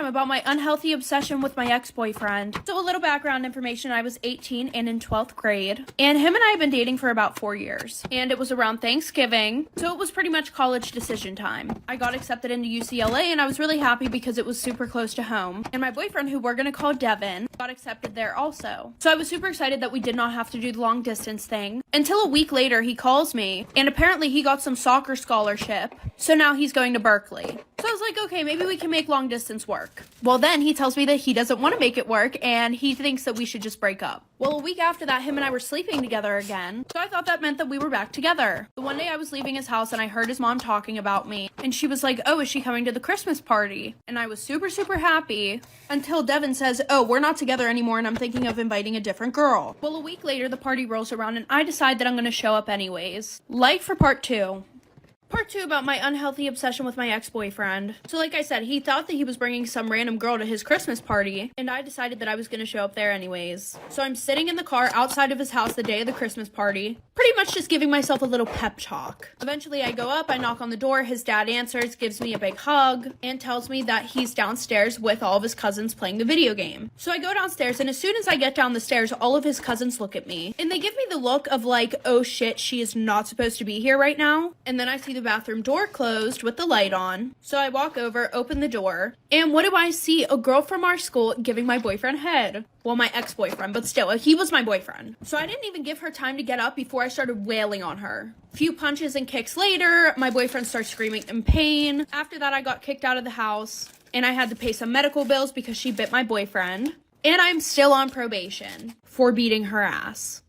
about my unhealthy obsession with my ex-boyfriend. So a little background information, I was 18 and in 12th grade, and him and I have been dating for about 4 years, and it was around Thanksgiving, so it was pretty much college decision time. I got accepted into UCLA, and I was really happy because it was super close to home, and my boyfriend, who we're gonna call Devin, got accepted there also. So I was super excited that we did not have to do the long distance thing, until a week later he calls me, and apparently he got some soccer scholarship, so now he's going to Berkeley. So I was like, okay, maybe we can make long distance work. Well, then he tells me that he doesn't want to make it work and he thinks that we should just break up. Well, a week after that, him and I were sleeping together again. So I thought that meant that we were back together. But one day I was leaving his house and I heard his mom talking about me. And she was like, oh, is she coming to the Christmas party? And I was super, super happy until Devin says, oh, we're not together anymore and I'm thinking of inviting a different girl. Well, a week later, the party rolls around and I decide that I'm going to show up anyways. Like for part 2. Part 2 about my unhealthy obsession with my ex-boyfriend. So like I said, he thought that he was bringing some random girl to his Christmas party, and I decided that I was going to show up there anyways. So I'm sitting in the car outside of his house the day of the Christmas party, pretty much just giving myself a little pep talk. Eventually I go up, I knock on the door, his dad answers, gives me a big hug, and tells me that he's downstairs with all of his cousins playing the video game. So I go downstairs, and as soon as I get down the stairs, all of his cousins look at me, and they give me the look of like, oh shit, she is not supposed to be here right now. And then I see the bathroom door closed with the light on. So I walk over, open the door, and what do I see? A girl from our school giving my boyfriend head. Well, my ex-boyfriend, but still, he was my boyfriend. So I didn't even give her time to get up before I started wailing on her. A few punches and kicks later, my boyfriend starts screaming in pain. After that, I got kicked out of the house, and I had to pay some medical bills because she bit my boyfriend. And I'm still on probation for beating her ass.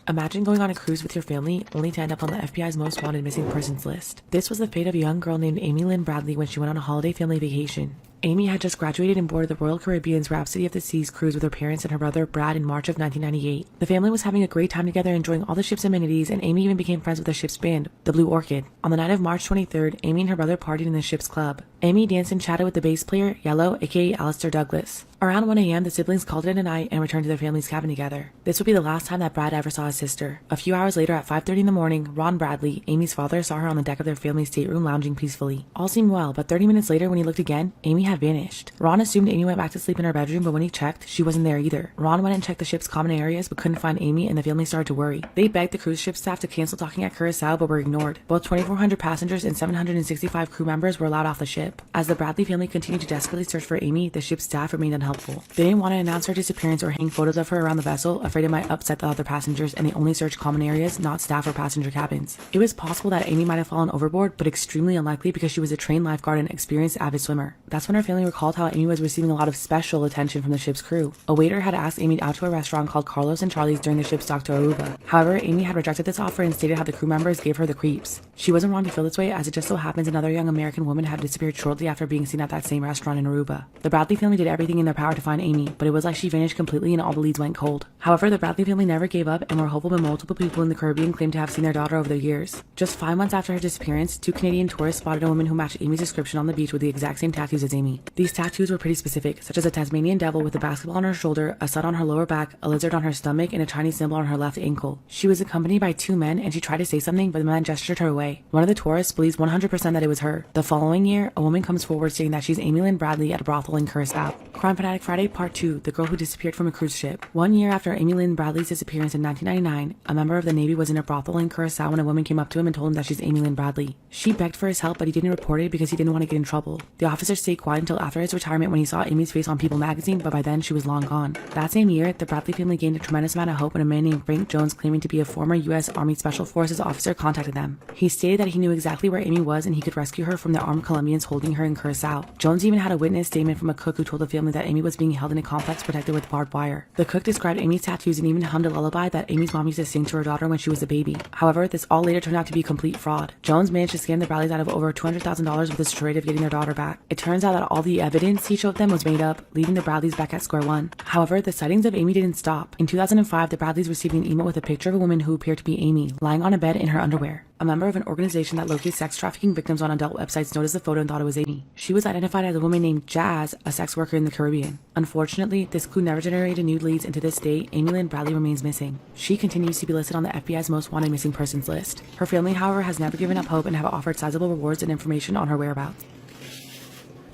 Imagine going on a cruise with your family, only to end up on the FBI's most wanted missing persons list. This was the fate of a young girl named Amy Lynn Bradley when she went on a holiday family vacation. Amy had just graduated and boarded the Royal Caribbean's Rhapsody of the Seas cruise with her parents and her brother Brad in March of 1998. The family was having a great time together, enjoying all the ship's amenities, and Amy even became friends with the ship's band, the Blue Orchid. On the night of March 23rd, Amy and her brother partied in the ship's club. Amy danced and chatted with the bass player, Yellow, aka Alistair Douglas. Around 1 a.m., the siblings called it a night and returned to their family's cabin together. This would be the last time that Brad ever saw his sister. A few hours later, at 5:30 in the morning, Ron Bradley, Amy's father, saw her on the deck of their family's stateroom lounging peacefully. All seemed well, but 30 minutes later, when he looked again, Amy had vanished. Ron assumed Amy went back to sleep in her bedroom, but when he checked, she wasn't there either. Ron went and checked the ship's common areas, but couldn't find Amy, and the family started to worry. They begged the cruise ship staff to cancel docking at Curacao, but were ignored. Both 2,400 passengers and 765 crew members were allowed off the ship. As the Bradley family continued to desperately search for Amy, the ship's staff remained unhelpful. They didn't want to announce her disappearance or hang photos of her around the vessel, afraid it might upset the other passengers, and they only searched common areas, not staff or passenger cabins. It was possible that Amy might have fallen overboard, but extremely unlikely because she was a trained lifeguard and experienced avid swimmer. That's when her family recalled how Amy was receiving a lot of special attention from the ship's crew. A waiter had asked Amy out to a restaurant called Carlos and Charlie's during the ship's dock to Aruba. However, Amy had rejected this offer and stated how the crew members gave her the creeps. She wasn't wrong to feel this way, as it just so happens another young American woman had disappeared shortly after being seen at that same restaurant in Aruba. The Bradley family did everything in their power to find Amy, but it was like she vanished completely and all the leads went cold. However, the Bradley family never gave up and were hopeful, but multiple people in the Caribbean claimed to have seen their daughter over the years. Just 5 months after her disappearance, 2 Canadian tourists spotted a woman who matched Amy's description on the beach with the exact same tattoos as Amy. These tattoos were pretty specific, such as a Tasmanian devil with a basketball on her shoulder, a sun on her lower back, a lizard on her stomach, and a Chinese symbol on her left ankle. She was accompanied by 2 men, and she tried to say something, but the man gestured her away. One of the tourists believes 100% that it was her. The following year, a woman comes forward stating that she's Amy Lynn Bradley at a brothel in Curacao. Crime Fanatic Friday Part 2, the girl who disappeared from a cruise ship. 1 year after Amy Lynn Bradley's disappearance in 1999, a member of the Navy was in a brothel in Curacao when a woman came up to him and told him that she's Amy Lynn Bradley. She begged for his help, but he didn't report it because he didn't want to get in trouble. The officer stayed quiet until after his retirement when he saw Amy's face on People magazine, but by then she was long gone. That same year, the Bradley family gained a tremendous amount of hope when a man named Frank Jones, claiming to be a former U.S. Army Special Forces officer, contacted them. He stated that he knew exactly where Amy was and he could rescue her from the armed Colombians holding her in Curacao. Jones even had a witness statement from a cook who told the family that Amy was being held in a complex protected with barbed wire. The cook described Amy's tattoos and even hummed a lullaby that Amy's mom used to sing to her daughter when she was a baby. However, this all later turned out to be a complete fraud. Jones managed to scam the Bradleys out of over $200,000 with the charade of getting their daughter back. It turns out that all the evidence he showed them was made up, leaving the Bradleys back at square one. However, the sightings of Amy didn't stop. In 2005, the Bradleys received an email with a picture of a woman who appeared to be Amy, lying on a bed in her underwear. A member of an organization that locates sex trafficking victims on adult websites noticed the photo and thought it was Amy. She was identified as a woman named Jazz, a sex worker in the Caribbean. Unfortunately, this clue never generated new leads, and to this day, Amy Lynn Bradley remains missing. She continues to be listed on the FBI's most wanted missing persons list. Her family, however, has never given up hope and have offered sizable rewards and information on her whereabouts.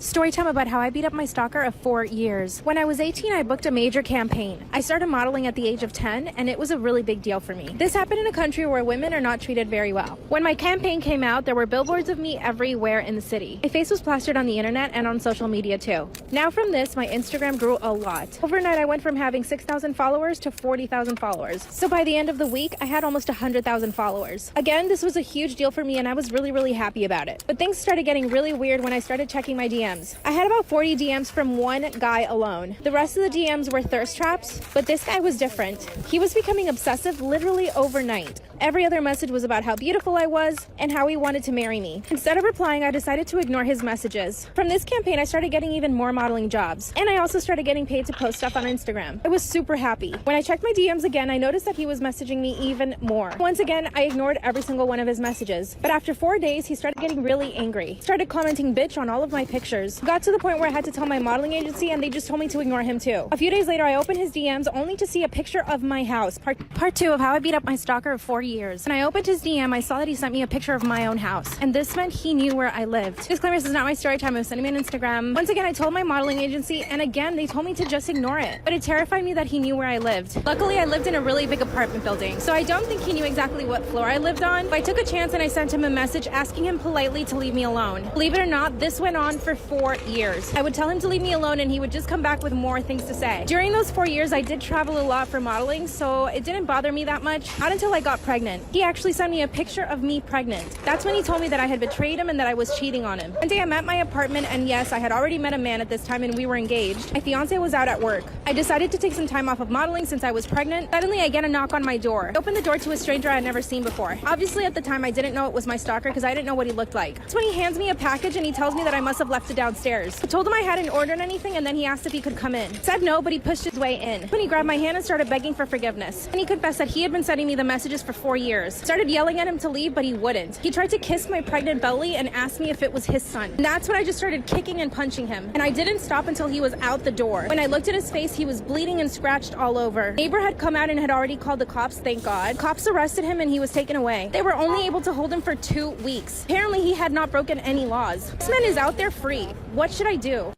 Storytime about how I beat up my stalker of 4 years. When I was 18, I booked a major campaign. I started modeling at the age of 10, and it was a really big deal for me. This happened in a country where women are not treated very well. When my campaign came out, there were billboards of me everywhere in the city. My face was plastered on the internet and on social media too. Now from this, my Instagram grew a lot. Overnight, I went from having 6,000 followers to 40,000 followers. So by the end of the week, I had almost 100,000 followers. Again, this was a huge deal for me, and I was really happy about it. But things started getting really weird when I started checking my DMs. I had about 40 DMs from one guy alone. The rest of the DMs were thirst traps, but this guy was different. He was becoming obsessive literally overnight. Every other message was about how beautiful I was and how he wanted to marry me. Instead of replying, I decided to ignore his messages. From this campaign, I started getting even more modeling jobs, and I also started getting paid to post stuff on Instagram. I was super happy. When I checked my DMs again, I noticed that he was messaging me even more. Once again, I ignored every single one of his messages. But after 4 days, he started getting really angry. Started commenting bitch on all of my pictures. Got to the point where I had to tell my modeling agency, and they just told me to ignore him too. A few days later, I opened his DMs only to see a picture of my house. Part 2 of how I beat up my stalker of 4 years. When I opened his DM, I saw that he sent me a picture of my own house, and this meant he knew where I lived. Disclaimer, this is not my story time. I was sending me on Instagram. Once again, I told my modeling agency, and again, they told me to just ignore it. But it terrified me that he knew where I lived. Luckily, I lived in a really big apartment building, so I don't think he knew exactly what floor I lived on, but I took a chance and I sent him a message asking him politely to leave me alone. Believe it or not, this went on for 4 years. I would tell him to leave me alone, and he would just come back with more things to say. During those 4 years, I did travel a lot for modeling, so it didn't bother me that much. Not until I got pregnant. He actually sent me a picture of me pregnant. That's when he told me that I had betrayed him and that I was cheating on him. One day I'm at my apartment, and yes, I had already met a man at this time and we were engaged. My fiance was out at work. I decided to take some time off of modeling since I was pregnant. Suddenly I get a knock on my door. I opened the door to a stranger I had never seen before. Obviously at the time I didn't know it was my stalker because I didn't know what he looked like. That's when he hands me a package and he tells me that I must have left it downstairs. I told him I hadn't ordered anything, and then he asked if he could come in. Said no, but he pushed his way in. When he grabbed my hand and started begging for forgiveness. And he confessed that he had been sending me the messages for 4 years. Started yelling at him to leave, but he wouldn't. He tried to kiss my pregnant belly and asked me if it was his son. And that's when I just started kicking and punching him. And I didn't stop until he was out the door. When I looked at his face, he was bleeding and scratched all over. Neighbor had come out and had already called the cops, thank God. Cops arrested him and he was taken away. They were only able to hold him for 2 weeks. Apparently he had not broken any laws. This man is out there free. What should I do?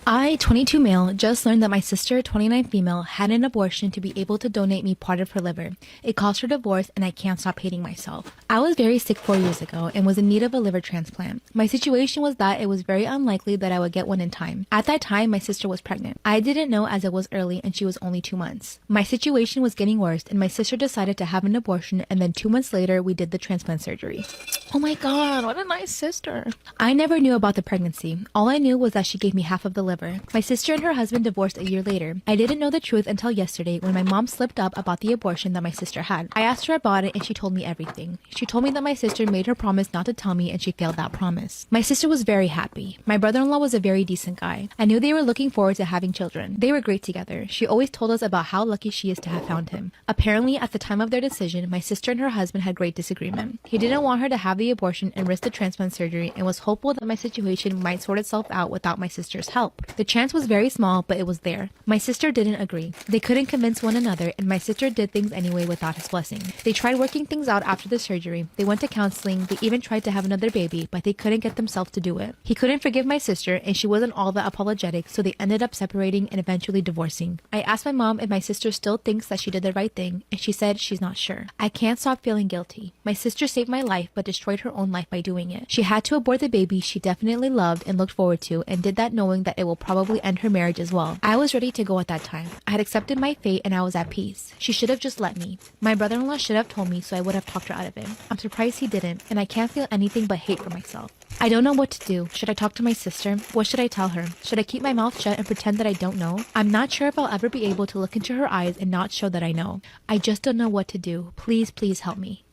I, 22 male, just learned that my sister, 29 female, had an abortion to be able to donate me part of her liver. It caused her divorce, and I can't stop hating myself. I was very sick 4 years ago and was in need of a liver transplant. My situation was that it was very unlikely that I would get one in time. At that time, my sister was pregnant. I didn't know as it was early and she was only 2 months. My situation was getting worse, and my sister decided to have an abortion, and then 2 months later, we did the transplant surgery. Oh my god, what a nice sister. I never knew about the pregnancy. All I knew was that she gave me half of the liver. My sister and her husband divorced a year later. I didn't know the truth until yesterday when my mom slipped up about the abortion that my sister had. I asked her about it and she told me everything. She told me that my sister made her promise not to tell me and she failed that promise. My sister was very happy. My brother-in-law was a very decent guy. I knew they were looking forward to having children. They were great together. She always told us about how lucky she is to have found him. Apparently, at the time of their decision, my sister and her husband had great disagreement. He didn't want her to have the abortion and risk the transplant surgery and was hopeful that my situation might sort itself out without my sister's help. The chance was very small, but it was there. My sister didn't agree. They couldn't convince one another, and my sister did things anyway without his blessing. They tried working things out after the surgery. They went to counseling. They even tried to have another baby, but they couldn't get themselves to do it. He couldn't forgive my sister, and she wasn't all that apologetic, so they ended up separating and eventually divorcing. I asked my mom if my sister still thinks that she did the right thing, and she said she's not sure. I can't stop feeling guilty. My sister saved my life, but destroyed her own life by doing it. She had to abort the baby she definitely loved and looked forward to, and did that knowing that it will probably end her marriage as well. I was ready to go at that time. I had accepted my fate and I was at peace. She should have just let me. My brother-in-law should have told me, so I would have talked her out of it. I'm surprised he didn't, and I can't feel anything but hate for myself. I don't know what to do. Should I talk to my sister? What should I tell her? Should I keep my mouth shut and pretend that I don't know? I'm not sure if I'll ever be able to look into her eyes and not show that I know. I just don't know what to do. Please, please help me.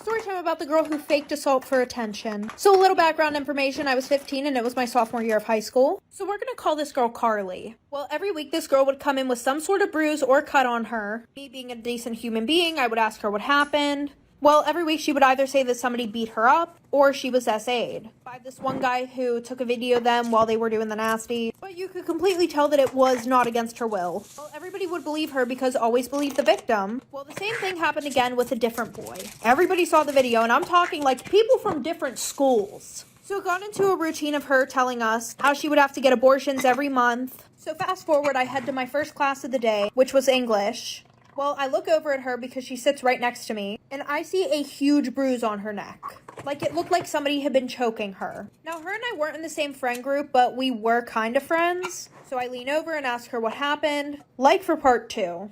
Storytime about the girl who faked assault for attention. So a little background information, I was 15 and it was my sophomore year of high school. So we're gonna call this girl Carly. Well, every week this girl would come in with some sort of bruise or cut on her. Me being a decent human being, I would ask her what happened. Well, every week she would either say that somebody beat her up or she was SA'd by this one guy who took a video of them while they were doing the nasty. But you could completely tell that it was not against her will. Well, everybody would believe her because always believe the victim. Well, the same thing happened again with a different boy. Everybody saw the video, and I'm talking like people from different schools. So it got into a routine of her telling us how she would have to get abortions every month. So fast forward, I head to my first class of the day, which was English. Well, I look over at her because she sits right next to me, and I see a huge bruise on her neck. Like, it looked like somebody had been choking her. Now, her and I weren't in the same friend group, but we were kind of friends. So I lean over and ask her what happened, like for part 2.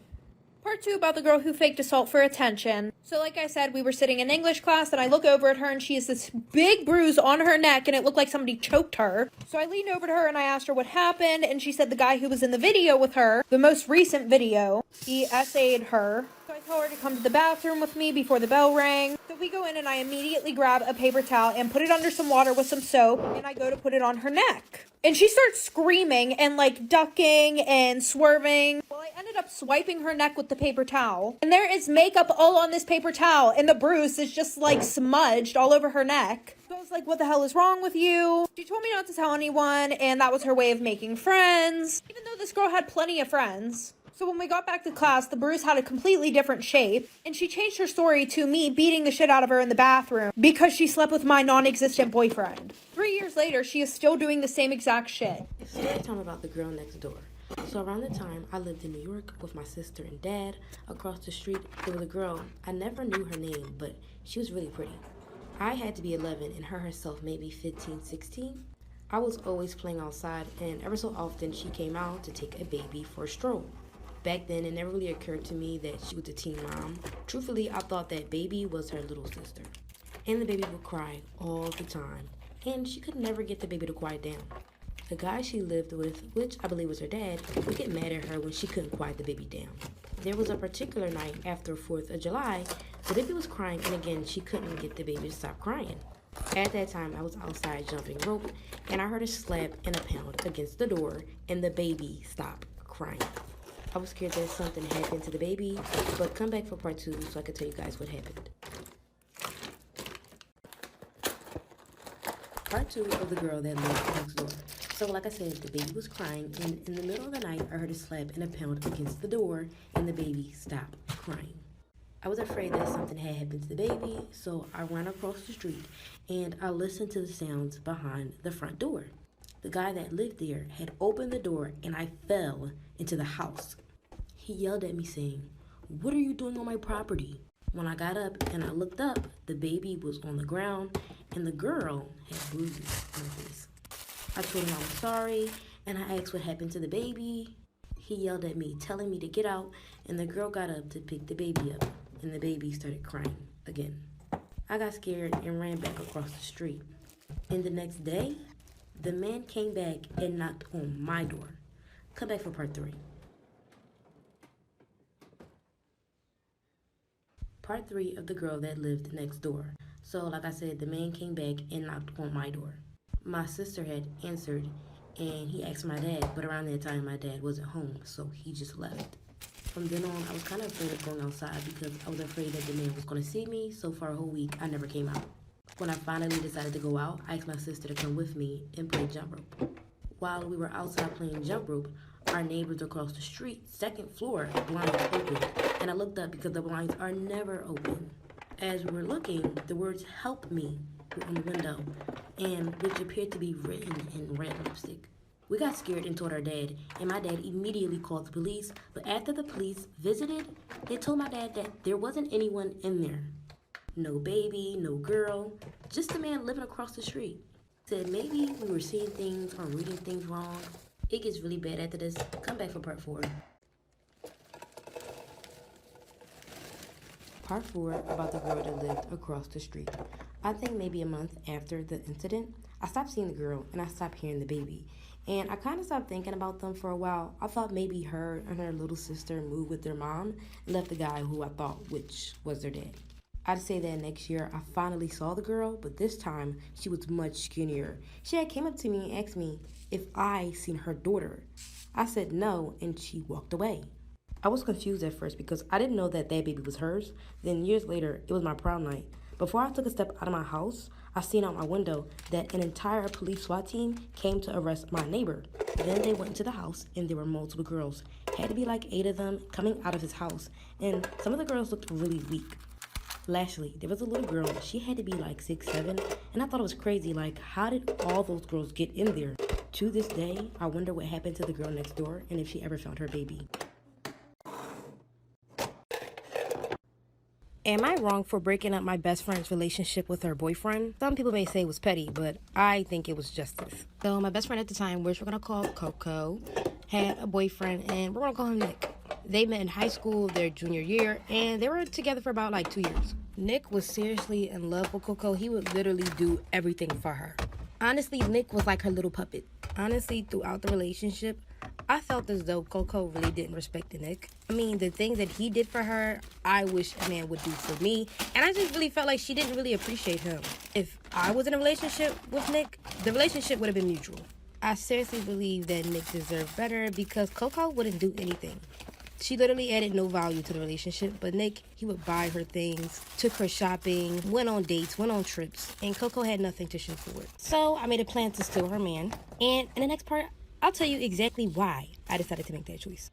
Part 2 about the girl who faked assault for attention. So like I said, we were sitting in English class, and I look over at her, and she has this big bruise on her neck, and it looked like somebody choked her. So I leaned over to her, and I asked her what happened, and she said the guy who was in the video with her, the most recent video, he essayed her. So I told her to come to the bathroom with me before the bell rang. So we go in, and I immediately grab a paper towel and put it under some water with some soap, and I go to put it on her neck. And she starts screaming and like ducking and swerving. Well, I ended up swiping her neck with the paper towel. And there is makeup all on this paper towel. And the bruise is just like smudged all over her neck. So I was like, what the hell is wrong with you? She told me not to tell anyone. And that was her way of making friends. Even though this girl had plenty of friends. So when we got back to class, the bruise had a completely different shape, and she changed her story to me beating the shit out of her in the bathroom because she slept with my non-existent boyfriend. 3 years later, she is still doing the same exact shit. It's story time about the girl next door. So around the time I lived in New York with my sister and dad, across the street there was a girl. I never knew her name, but she was really pretty. I had to be 11 and her herself maybe 15, 16. I was always playing outside, and ever so often she came out to take a baby for a stroll. Back then, it never really occurred to me that she was a teen mom. Truthfully, I thought that baby was her little sister. And the baby would cry all the time. And she could never get the baby to quiet down. The guy she lived with, which I believe was her dad, would get mad at her when she couldn't quiet the baby down. There was a particular night after 4th of July, the baby was crying, and again, she couldn't get the baby to stop crying. At that time, I was outside jumping rope, and I heard a slap and a pound against the door, and the baby stopped crying. I was scared that something happened to the baby, but come back for part 2 so I could tell you guys what happened. Part 2 of the girl that lived next door. So like I said, the baby was crying, and in the middle of the night, I heard a slap and a pound against the door, and the baby stopped crying. I was afraid that something had happened to the baby, so I ran across the street, and I listened to the sounds behind the front door. The guy that lived there had opened the door, and I fell into the house. He yelled at me saying, "What are you doing on my property?" When I got up and I looked up, the baby was on the ground, and the girl had bruises on her face. I told him I was sorry, and I asked what happened to the baby. He yelled at me, telling me to get out, and the girl got up to pick the baby up, and the baby started crying again. I got scared and ran back across the street. And the next day, the man came back and knocked on my door. Come back for part 3. Part 3 of the girl that lived next door. So like I said, the man came back and knocked on my door. My sister had answered, and he asked my dad, but around that time my dad wasn't home, so he just left. From then on, I was kind of afraid of going outside because I was afraid that the man was going to see me, so for a whole week I never came out. When I finally decided to go out, I asked my sister to come with me and play jump rope. While we were outside playing jump rope, our neighbors across the street, second floor, blinds open, and I looked up because the blinds are never open. As we were looking, the words "help me" were on the window, and which appeared to be written in red lipstick. We got scared and told our dad, and my dad immediately called the police, but after the police visited, they told my dad that there wasn't anyone in there. No baby, no girl, just a man living across the street. Said maybe we were seeing things or reading things wrong. It gets really bad after this. Come back for part 4. Part 4 about the girl that lived across the street. I think maybe a month after the incident, I stopped seeing the girl and I stopped hearing the baby. And I kind of stopped thinking about them for a while. I thought maybe her and her little sister moved with their mom and left the guy who I thought which was their dad. I'd say that next year I finally saw the girl, but this time she was much skinnier. She had came up to me and asked me if I seen her daughter. I said no, and she walked away. I was confused at first because I didn't know that baby was hers. Then years later, it was my prom night. Before I took a step out of my house, I seen out my window that an entire police SWAT team came to arrest my neighbor. Then they went into the house and there were multiple girls. Had to be like 8 of them coming out of his house, and some of the girls looked really weak. Lastly, there was a little girl. She had to be like 6, 7, and I thought it was crazy. Like, how did all those girls get in there? To this day, I wonder what happened to the girl next door and if she ever found her baby. Am I wrong for breaking up my best friend's relationship with her boyfriend? Some people may say it was petty, but I think it was justice. So my best friend at the time, which we're going to call Coco, had a boyfriend, and we're going to call him Nick. They met in high school their junior year, and they were together for about like 2 years. Nick was seriously in love with Coco. He would literally do everything for her. Honestly, Nick was like her little puppet. Honestly, throughout the relationship, I felt as though Coco really didn't respect Nick. I mean, the things that he did for her, I wish a man would do for me. And I just really felt like she didn't really appreciate him. If I was in a relationship with Nick, the relationship would have been mutual. I seriously believe that Nick deserved better because Coco wouldn't do anything. She literally added no value to the relationship, but Nick, he would buy her things, took her shopping, went on dates, went on trips, and Coco had nothing to show for it. So I made a plan to steal her man, and in the next part, I'll tell you exactly why I decided to make that choice.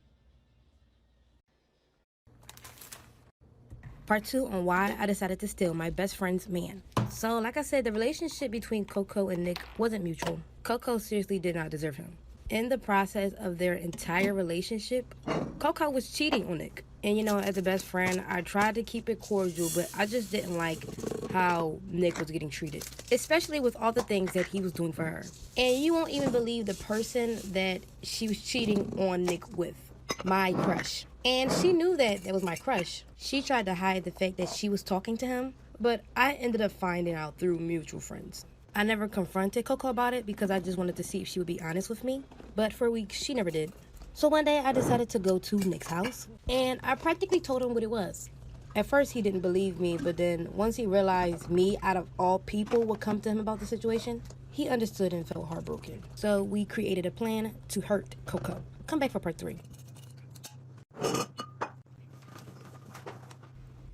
Part 2 on why I decided to steal my best friend's man. So like I said, the relationship between Coco and Nick wasn't mutual. Coco seriously did not deserve him. In the process of their entire relationship, Coco was cheating on Nick. And you know, as a best friend, I tried to keep it cordial, but I just didn't like how Nick was getting treated, especially with all the things that he was doing for her. And you won't even believe the person that she was cheating on Nick with. My crush. And she knew that was my crush. She tried to hide the fact that she was talking to him, but I ended up finding out through mutual friends. I never confronted Coco about it because I just wanted to see if she would be honest with me, but for weeks she never did. So one day I decided to go to Nick's house, and I practically told him what it was. At first he didn't believe me, but then once he realized me, out of all people, would come to him about the situation, he understood and felt heartbroken. So we created a plan to hurt Coco. Come back for part 3.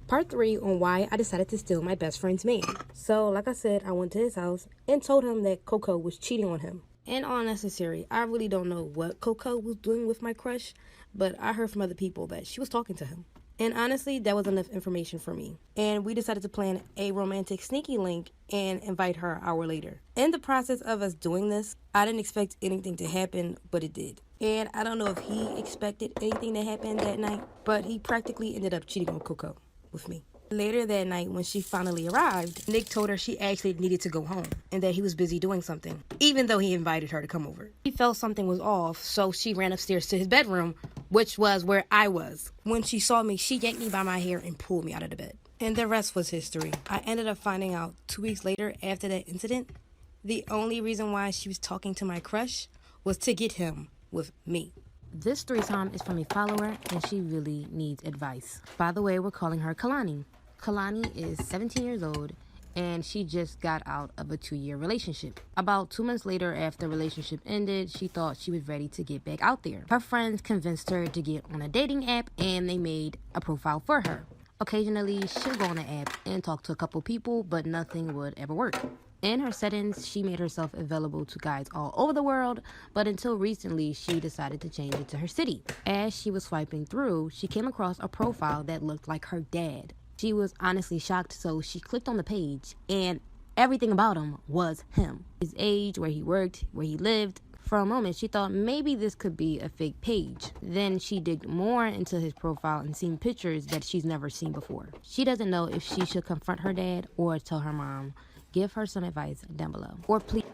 Part 3 on why I decided to steal my best friend's man. So, like I said, I went to his house and told him that Coco was cheating on him. And all necessary, I really don't know what Coco was doing with my crush, but I heard from other people that she was talking to him. And honestly, that was enough information for me. And we decided to plan a romantic sneaky link and invite her an hour later. In the process of us doing this, I didn't expect anything to happen, but it did. And I don't know if he expected anything to happen that night, but he practically ended up cheating on Coco with me. Later that night, when she finally arrived, Nick told her she actually needed to go home and that he was busy doing something, even though he invited her to come over. He felt something was off, so she ran upstairs to his bedroom, which was where I was. When she saw me, she yanked me by my hair and pulled me out of the bed. And the rest was history. I ended up finding out 2 weeks later after that incident, the only reason why she was talking to my crush was to get him with me. This Storytime is from a follower, and she really needs advice. By the way, we're calling her Kalani. Kalani is 17 years old, and she just got out of a 2-year relationship. About 2 months later, after the relationship ended, she thought she was ready to get back out there. Her friends convinced her to get on a dating app, and they made a profile for her. Occasionally, she'll go on the app and talk to a couple people, but nothing would ever work. In her settings, she made herself available to guys all over the world, but until recently, she decided to change it to her city. As she was swiping through, she came across a profile that looked like her dad. She was honestly shocked, so she clicked on the page, and everything about him was him. His age, where he worked, where he lived. For a moment, she thought maybe this could be a fake page. Then she digged more into his profile and seen pictures that she's never seen before. She doesn't know if she should confront her dad or tell her mom. Give her some advice down below. Or please.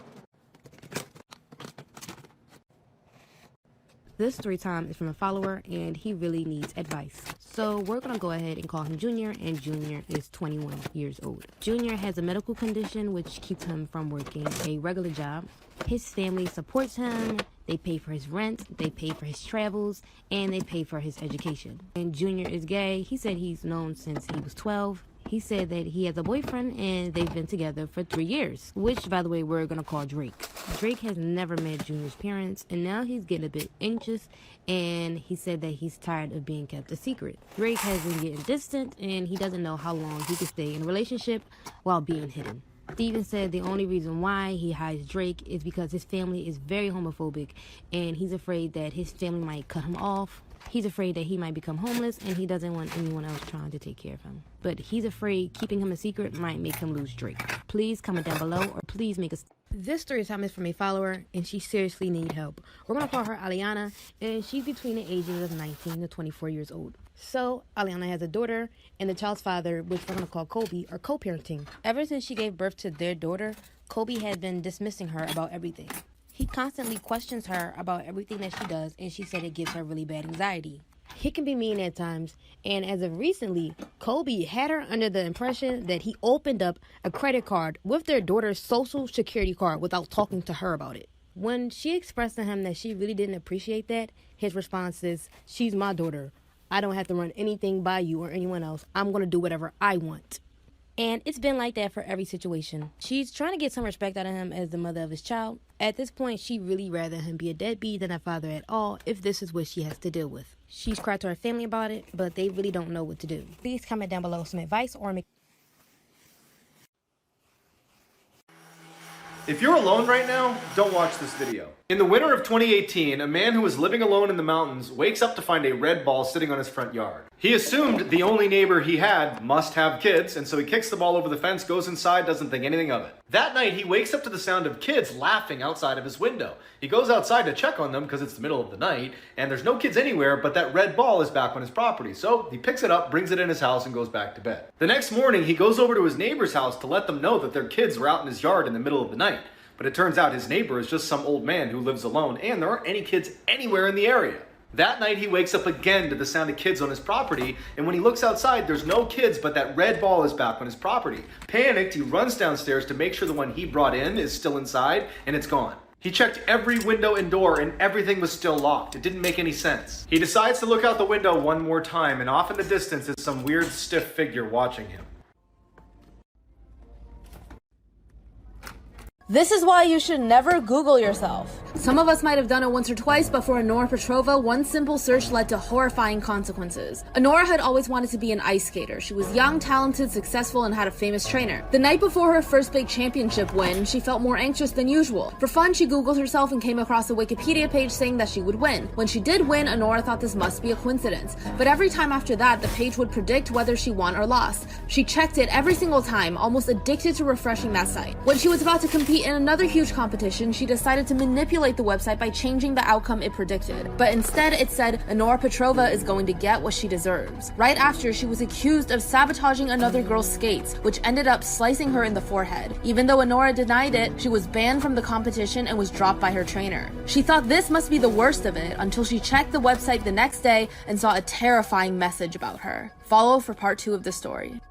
This Storytime is from a follower, and he really needs advice. So we're going to go ahead and call him Junior, and Junior is 21 years old. Junior has a medical condition which keeps him from working a regular job. His family supports him. They pay for his rent, they pay for his travels, and they pay for his education. And Junior is gay. He said he's known since he was 12. He said that he has a boyfriend and they've been together for 3 years, which, by the way, we're going to call Drake. Drake has never met Junior's parents, and now he's getting a bit anxious, and he said that he's tired of being kept a secret. Drake has been getting distant, and he doesn't know how long he can stay in a relationship while being hidden. Steven said the only reason why he hides Drake is because his family is very homophobic, and he's afraid that his family might cut him off He's afraid that he might become homeless, and he doesn't want anyone else trying to take care of him. But he's afraid keeping him a secret might make him lose Drake. Please comment down below, or please make us. This story time is from a follower, and she seriously needs help. We're going to call her Aliana, and she's between the ages of 19 to 24 years old. So, Aliana has a daughter, and the child's father, which we're going to call Kobe, are co-parenting. Ever since she gave birth to their daughter, Kobe had been dismissing her about everything. He constantly questions her about everything that she does, and she said it gives her really bad anxiety. He can be mean at times, and as of recently, Kobe had her under the impression that he opened up a credit card with their daughter's social security card without talking to her about it. When she expressed to him that she really didn't appreciate that, his response is, "She's my daughter. I don't have to run anything by you or anyone else. I'm going to do whatever I want." And it's been like that for every situation. She's trying to get some respect out of him as the mother of his child. At this point, she'd really rather him be a deadbeat than a father at all if this is what she has to deal with. She's cried to her family about it, but they really don't know what to do. Please comment down below some advice or make. If you're alone right now, don't watch this video. In the winter of 2018, a man who was living alone in the mountains wakes up to find a red ball sitting on his front yard. He assumed the only neighbor he had must have kids, and so he kicks the ball over the fence, goes inside, doesn't think anything of it. That night, he wakes up to the sound of kids laughing outside of his window. He goes outside to check on them because it's the middle of the night, and there's no kids anywhere, but that red ball is back on his property. So he picks it up, brings it in his house, and goes back to bed. The next morning, he goes over to his neighbor's house to let them know that their kids were out in his yard in the middle of the night. But it turns out his neighbor is just some old man who lives alone, and there aren't any kids anywhere in the area. That night, he wakes up again to the sound of kids on his property, and when he looks outside, there's no kids, but that red ball is back on his property. Panicked, he runs downstairs to make sure the one he brought in is still inside, and it's gone. He checked every window and door, and everything was still locked. It didn't make any sense. He decides to look out the window one more time, and off in the distance is some weird stiff figure watching him. This is why you should never Google yourself. Some of us might have done it once or twice, but for Anora Petrova, one simple search led to horrifying consequences. Anora had always wanted to be an ice skater. She was young, talented, successful, and had a famous trainer. The night before her first big championship win, she felt more anxious than usual. For fun, she Googled herself and came across a Wikipedia page saying that she would win. When she did win, Anora thought this must be a coincidence. But every time after that, the page would predict whether she won or lost. She checked it every single time, almost addicted to refreshing that site. When she was about to compete in another huge competition, she decided to manipulate the website by changing the outcome it predicted. But instead, it said Anora Petrova is going to get what she deserves. Right after, she was accused of sabotaging another girl's skates, which ended up slicing her in the forehead. Even though Anora denied it, she was banned from the competition and was dropped by her trainer. She thought this must be the worst of it until she checked the website the next day and saw a terrifying message about her. Follow for part 2 of the story.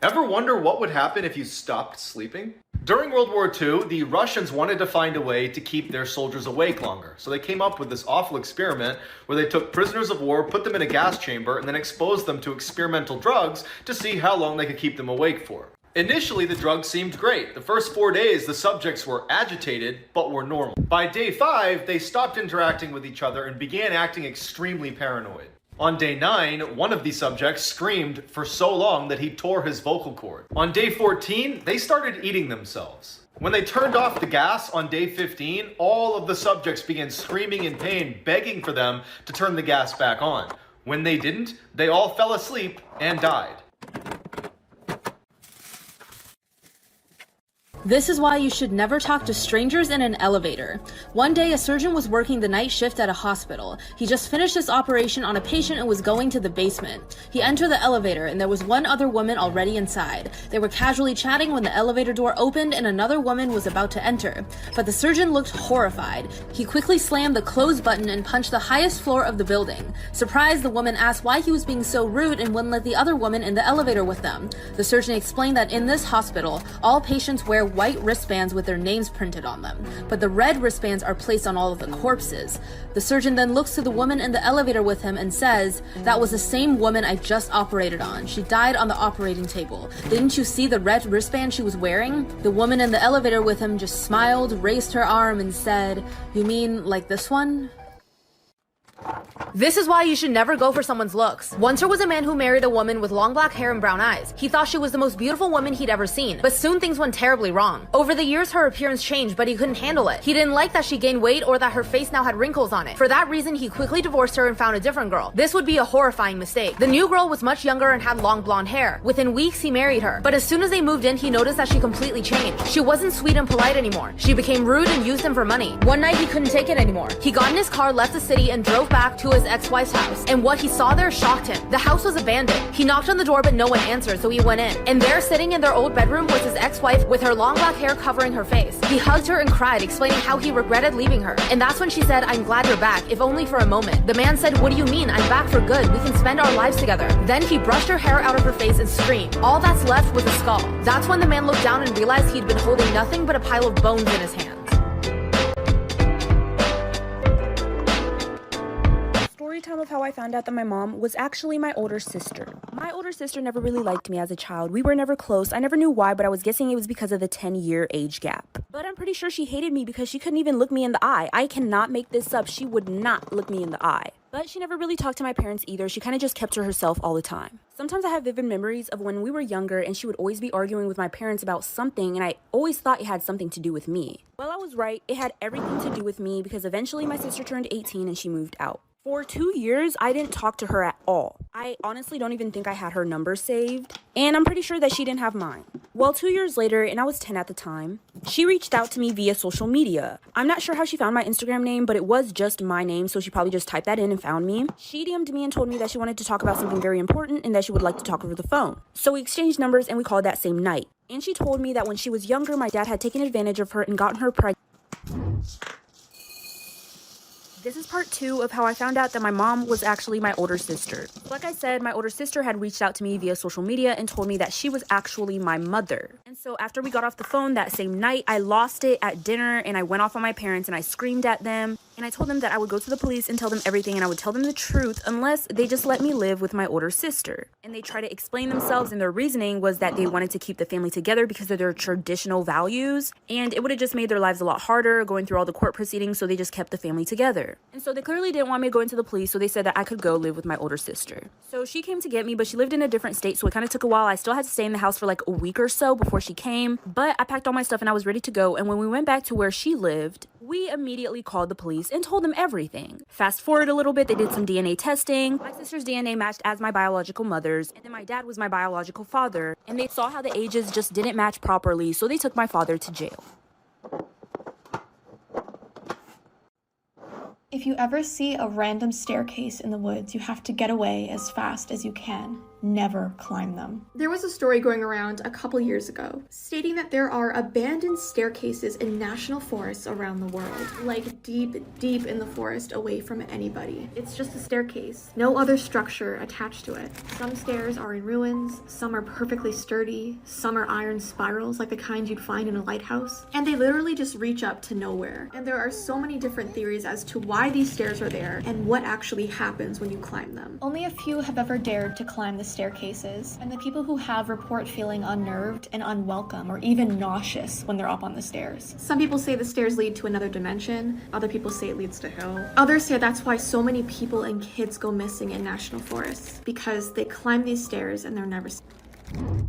Ever wonder what would happen if you stopped sleeping? During World War II, the Russians wanted to find a way to keep their soldiers awake longer. So they came up with this awful experiment where they took prisoners of war, put them in a gas chamber, and then exposed them to experimental drugs to see how long they could keep them awake for. Initially, the drugs seemed great. The first 4 days, the subjects were agitated, but were normal. By day 5, they stopped interacting with each other and began acting extremely paranoid. On day 9, one of the subjects screamed for so long that he tore his vocal cord. On day 14, they started eating themselves. When they turned off the gas on day 15, all of the subjects began screaming in pain, begging for them to turn the gas back on. When they didn't, they all fell asleep and died. This is why you should never talk to strangers in an elevator. One day, a surgeon was working the night shift at a hospital. He just finished his operation on a patient and was going to the basement. He entered the elevator and there was one other woman already inside. They were casually chatting when the elevator door opened and another woman was about to enter. But the surgeon looked horrified. He quickly slammed the close button and punched the highest floor of the building. Surprised, the woman asked why he was being so rude and wouldn't let the other woman in the elevator with them. The surgeon explained that in this hospital, all patients wear white wristbands with their names printed on them, but the red wristbands are placed on all of the corpses. The surgeon then looks to the woman in the elevator with him and says, "That was the same woman I just operated on. She died on the operating table. Didn't you see the red wristband she was wearing?" The woman in the elevator with him just smiled, raised her arm, and said, "You mean like this one?" This is why you should never go for someone's looks. Once there was a man who married a woman with long black hair and brown eyes. He thought she was the most beautiful woman he'd ever seen, but soon things went terribly wrong. Over the years, her appearance changed, but he couldn't handle it. He didn't like that she gained weight or that her face now had wrinkles on it. For that reason, he quickly divorced her and found a different girl. This would be a horrifying mistake. The new girl was much younger and had long blonde hair. Within weeks, he married her, but as soon as they moved in, he noticed that she completely changed. She wasn't sweet and polite anymore. She became rude and used him for money. One night, he couldn't take it anymore. He got in his car, left the city, and drove back to his ex-wife's house. And what he saw there shocked him. The house was abandoned. He knocked on the door, but no one answered, so he went in. And there, sitting in their old bedroom, was his ex-wife with her long black hair covering her face. He hugged her and cried, explaining how he regretted leaving her. And that's when she said, "I'm glad you're back, if only for a moment." The man said, "What do you mean? I'm back for good. We can spend our lives together." Then he brushed her hair out of her face and screamed. All that's left was a skull. That's when the man looked down and realized he'd been holding nothing but a pile of bones in his hands. Story time of how I found out that my mom was actually my older sister. My older sister never really liked me as a child. We were never close. I never knew why, but I was guessing it was because of the 10-year age gap. But I'm pretty sure she hated me because she couldn't even look me in the eye. I cannot make this up. She would not look me in the eye. But she never really talked to my parents either. She kind of just kept to herself all the time. Sometimes I have vivid memories of when we were younger and she would always be arguing with my parents about something, and I always thought it had something to do with me. Well, I was right. It had everything to do with me because eventually my sister turned 18 and she moved out. For 2 years, I didn't talk to her at all. I honestly don't even think I had her number saved, and I'm pretty sure that she didn't have mine. Well, 2 years later, and I was 10 at the time, she reached out to me via social media. I'm not sure how she found my Instagram name, but it was just my name, so she probably just typed that in and found me. She DM'd me and told me that she wanted to talk about something very important and that she would like to talk over the phone. So we exchanged numbers and we called that same night. And she told me that when she was younger, my dad had taken advantage of her and gotten her pregnant. This is part 2 of how I found out that my mom was actually my older sister. Like I said, my older sister had reached out to me via social media and told me that she was actually my mother. And so after we got off the phone that same night, I lost it at dinner and I went off on my parents and I screamed at them. And I told them that I would go to the police and tell them everything and I would tell them the truth unless they just let me live with my older sister. And they tried to explain themselves, and their reasoning was that they wanted to keep the family together because of their traditional values. And it would have just made their lives a lot harder going through all the court proceedings, so they just kept the family together. And so they clearly didn't want me to go into the police, so they said that I could go live with my older sister. So she came to get me, but she lived in a different state, so it kind of took a while. I still had to stay in the house for like a week or so before she came, but I packed all my stuff and I was ready to go. And when we went back to where she lived, we immediately called the police and told them everything. Fast forward a little bit, they did some DNA testing. My sister's DNA matched as my biological mother's, and then my dad was my biological father, and they saw how the ages just didn't match properly, so they took my father to jail. If you ever see a random staircase in the woods, you have to get away as fast as you can. Never climb them. There was a story going around a couple years ago stating that there are abandoned staircases in national forests around the world, like deep in the forest away from anybody. It's just a staircase, no other structure attached to it. Some stairs are in ruins, some are perfectly sturdy, some are iron spirals like the kind you'd find in a lighthouse, and they literally just reach up to nowhere. And there are so many different theories as to why these stairs are there and what actually happens when you climb them. Only a few have ever dared to climb the staircases, and the people who have report feeling unnerved and unwelcome or even nauseous when they're up on the stairs. Some people say the stairs lead to another dimension, other people say it leads to hell. Others say that's why so many people and kids go missing in national forests, because they climb these stairs and they're never seen.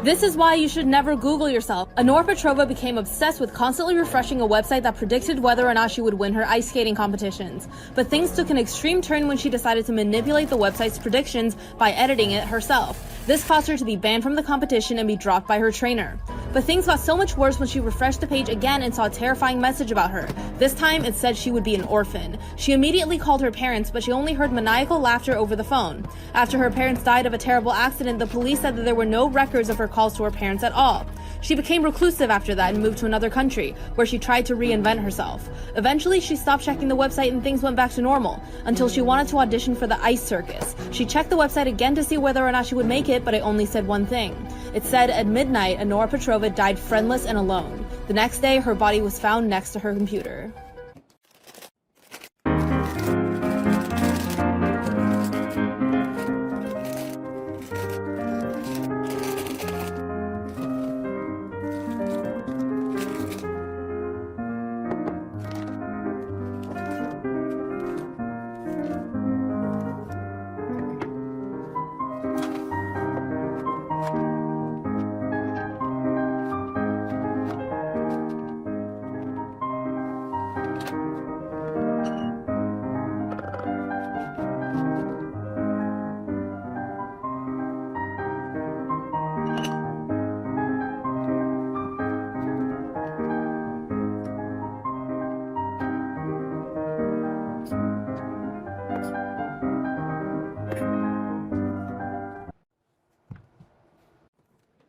This is why you should never Google yourself. Honora Petrova became obsessed with constantly refreshing a website that predicted whether or not she would win her ice skating competitions. But things took an extreme turn when she decided to manipulate the website's predictions by editing it herself. This caused her to be banned from the competition and be dropped by her trainer. But things got so much worse when she refreshed the page again and saw a terrifying message about her. This time, it said she would be an orphan. She immediately called her parents, but she only heard maniacal laughter over the phone. After her parents died of a terrible accident, the police said that there were no records of her calls to her parents at all. She became reclusive after that and moved to another country, where she tried to reinvent herself. Eventually, she stopped checking the website and things went back to normal, until she wanted to audition for the ice circus. She checked the website again to see whether or not she would make it, but it only said one thing. It said, at midnight, Honora Petrova died friendless and alone. The next day, her body was found next to her computer.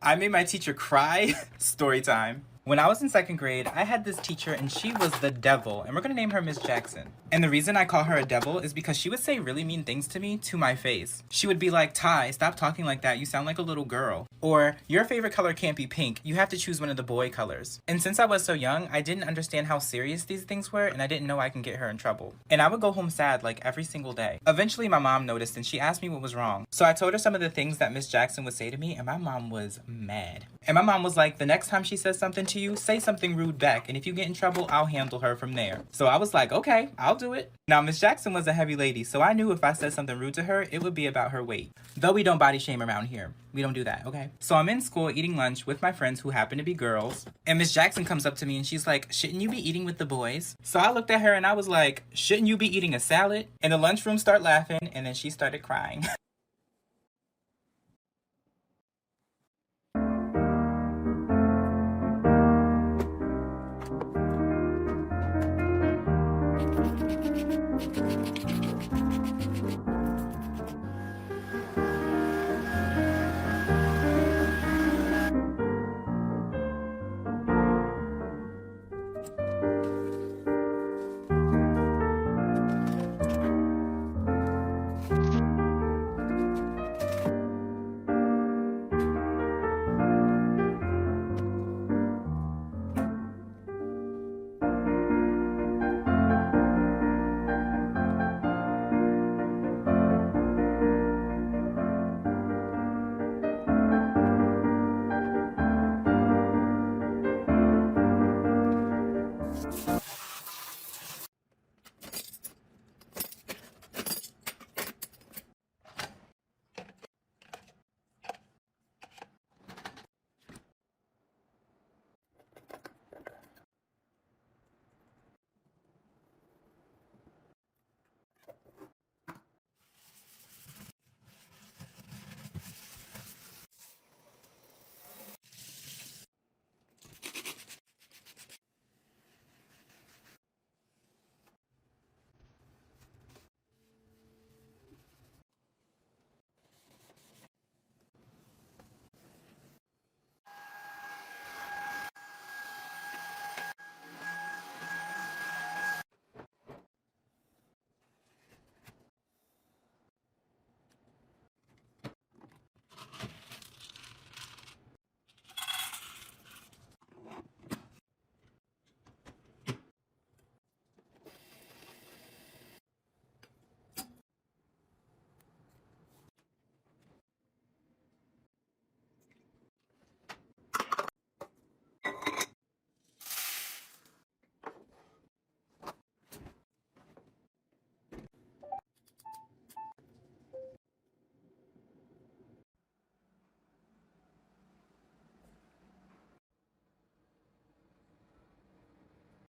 I made my teacher cry. Story time. When I was in 2nd grade, I had this teacher and she was the devil, and we're gonna name her Miss Jackson. And the reason I call her a devil is because she would say really mean things to me to my face. She would be like, Ty, stop talking like that, you sound like a little girl. Or, your favorite color can't be pink, you have to choose one of the boy colors. And since I was so young, I didn't understand how serious these things were, and I didn't know I can get her in trouble. And I would go home sad like every single day. Eventually my mom noticed and she asked me what was wrong. So I told her some of the things that Miss Jackson would say to me, and my mom was mad. And my mom was like, the next time she says something to you, say something rude back, and if you get in trouble, I'll handle her from there. So I was like, okay, I'll do it. Now, Miss Jackson was a heavy lady, so I knew if I said something rude to her, it would be about her weight. Though we don't body shame around here. We don't do that, okay? So I'm in school eating lunch with my friends who happen to be girls, and Miss Jackson comes up to me and she's like, shouldn't you be eating with the boys? So I looked at her and I was like, shouldn't you be eating a salad? And the lunchroom started laughing, and then she started crying.